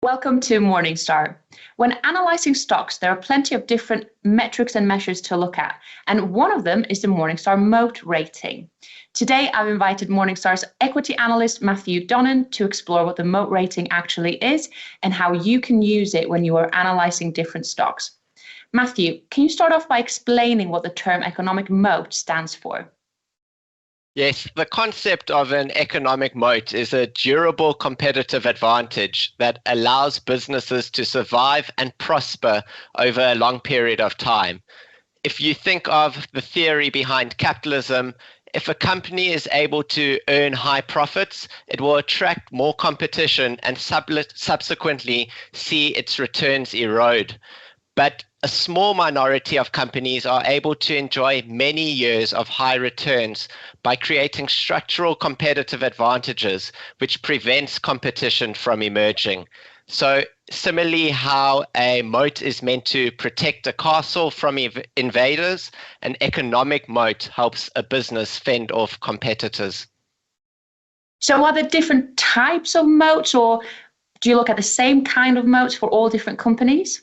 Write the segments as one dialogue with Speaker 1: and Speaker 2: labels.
Speaker 1: Welcome to Morningstar. When analyzing stocks, there are plenty of different metrics and measures to look at, and one of them is the Morningstar Moat Rating. Today, I've invited Morningstar's equity analyst, Matthew Donen, to explore what the Moat Rating actually is and how you can use it when you are analyzing different stocks. Matthew, can you start off by explaining what the term economic moat stands for?
Speaker 2: Yes, the concept of an economic moat is a durable competitive advantage that allows businesses to survive and prosper over a long period of time. If you think of the theory behind capitalism, if a company is able to earn high profits, it will attract more competition and subsequently see its returns erode. But a small minority of companies are able to enjoy many years of high returns by creating structural competitive advantages, which prevents competition from emerging. So similarly, how a moat is meant to protect a castle from invaders, an economic moat helps a business fend off competitors.
Speaker 1: So are there different types of moats, or do you look at the same kind of moats for all different companies?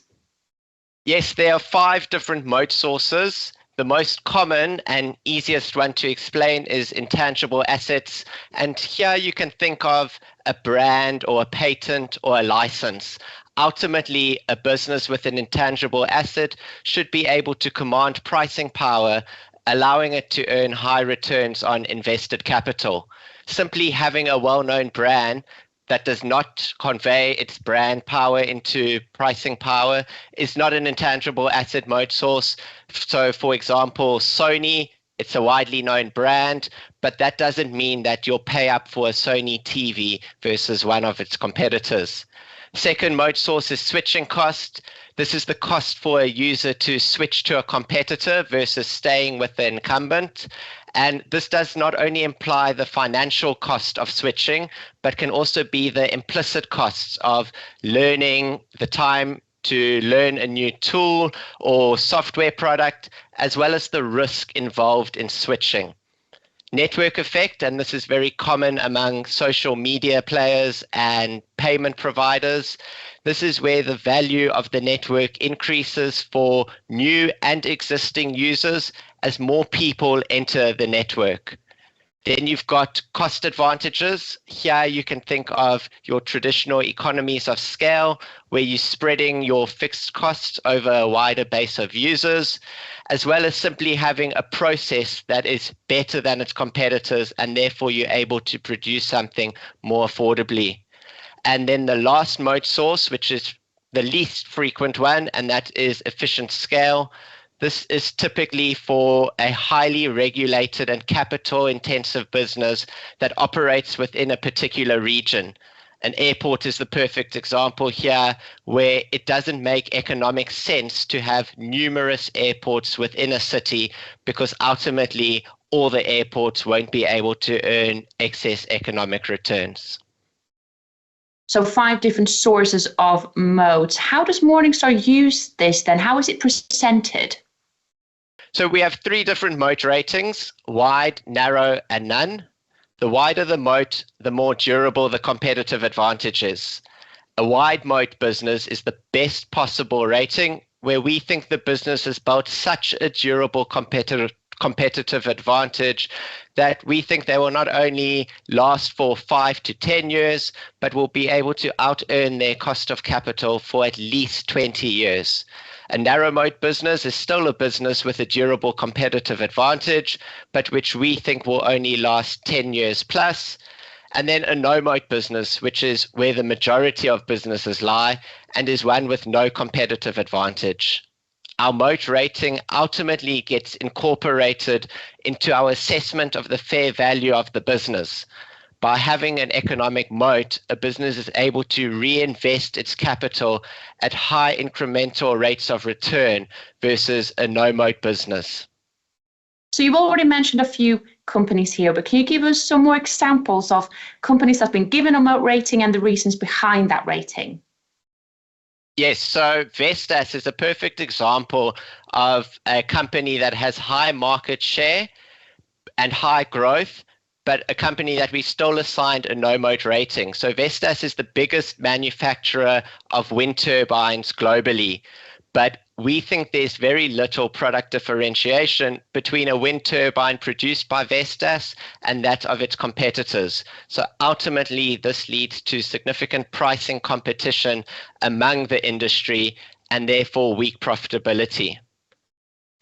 Speaker 2: Yes, there are 5 different moat sources. The most common and easiest one to explain is intangible assets. And here you can think of a brand or a patent or a license. Ultimately, a business with an intangible asset should be able to command pricing power, allowing it to earn high returns on invested capital. Simply having a well-known brand that does not convey its brand power into pricing power is not an intangible asset moat source. So for example, Sony, it's a widely known brand, but that doesn't mean that you'll pay up for a Sony TV versus one of its competitors. Second moat source is switching cost. This is the cost for a user to switch to a competitor versus staying with the incumbent. And this does not only imply the financial cost of switching, but can also be the implicit costs of learning, the time to learn a new tool or software product, as well as the risk involved in switching. Network effect, and this is very common among social media players and payment providers. This is where the value of the network increases for new and existing users as more people enter the network. Then you've got cost advantages. Here you can think of your traditional economies of scale, where you're spreading your fixed costs over a wider base of users, as well as simply having a process that is better than its competitors, and therefore you're able to produce something more affordably. And then the last moat source, which is the least frequent one, and that is efficient scale. This is typically for a highly regulated and capital-intensive business that operates within a particular region. An airport is the perfect example here, where it doesn't make economic sense to have numerous airports within a city because ultimately all the airports won't be able to earn excess economic returns.
Speaker 1: So 5 different sources of moats. How does Morningstar use this then? How is it presented?
Speaker 2: So we have 3 different moat ratings: wide, narrow, and none. The wider the moat, the more durable the competitive advantage is. A wide moat business is the best possible rating, where we think the business has built such a durable competitive advantage that we think they will not only last for 5 to 10 years, but will be able to out-earn their cost of capital for at least 20 years. A narrow moat business is still a business with a durable competitive advantage, but which we think will only last 10 years plus. And then a no moat business, which is where the majority of businesses lie and is one with no competitive advantage. Our moat rating ultimately gets incorporated into our assessment of the fair value of the business. By having an economic moat, a business is able to reinvest its capital at high incremental rates of return versus a no moat business.
Speaker 1: So you've already mentioned a few companies here, but can you give us some more examples of companies that have been given a moat rating and the reasons behind that rating?
Speaker 2: Yes, so Vestas is a perfect example of a company that has high market share and high growth, but a company that we still assigned a no moat rating. So Vestas is the biggest manufacturer of wind turbines globally, but we think there's very little product differentiation between a wind turbine produced by Vestas and that of its competitors. So ultimately, this leads to significant pricing competition among the industry and therefore weak profitability.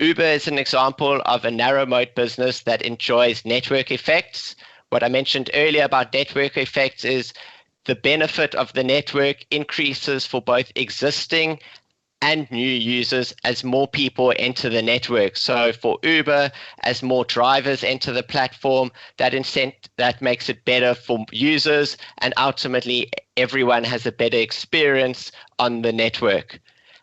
Speaker 2: Uber is an example of a narrow moat business that enjoys network effects. What I mentioned earlier about network effects is the benefit of the network increases for both existing and new users as more people enter the network. So for Uber, as more drivers enter the platform, that makes it better for users, and ultimately everyone has a better experience on the network.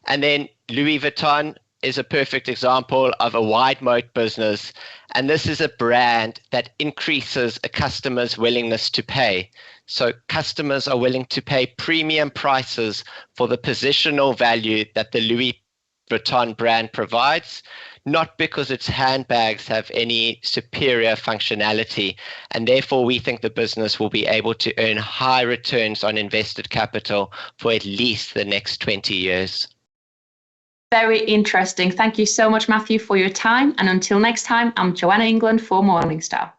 Speaker 2: And then Louis Vuitton is a perfect example of a wide moat business, and this is a brand that increases a customer's willingness to pay. So customers are willing to pay premium prices for the positional value that the Louis Vuitton brand provides, not because its handbags have any superior functionality. And therefore, we think the business will be able to earn high returns on invested capital for at least the next 20 years.
Speaker 1: Very interesting. Thank you so much, Matthew, for your time. And until next time, I'm Joanna England for Morningstar.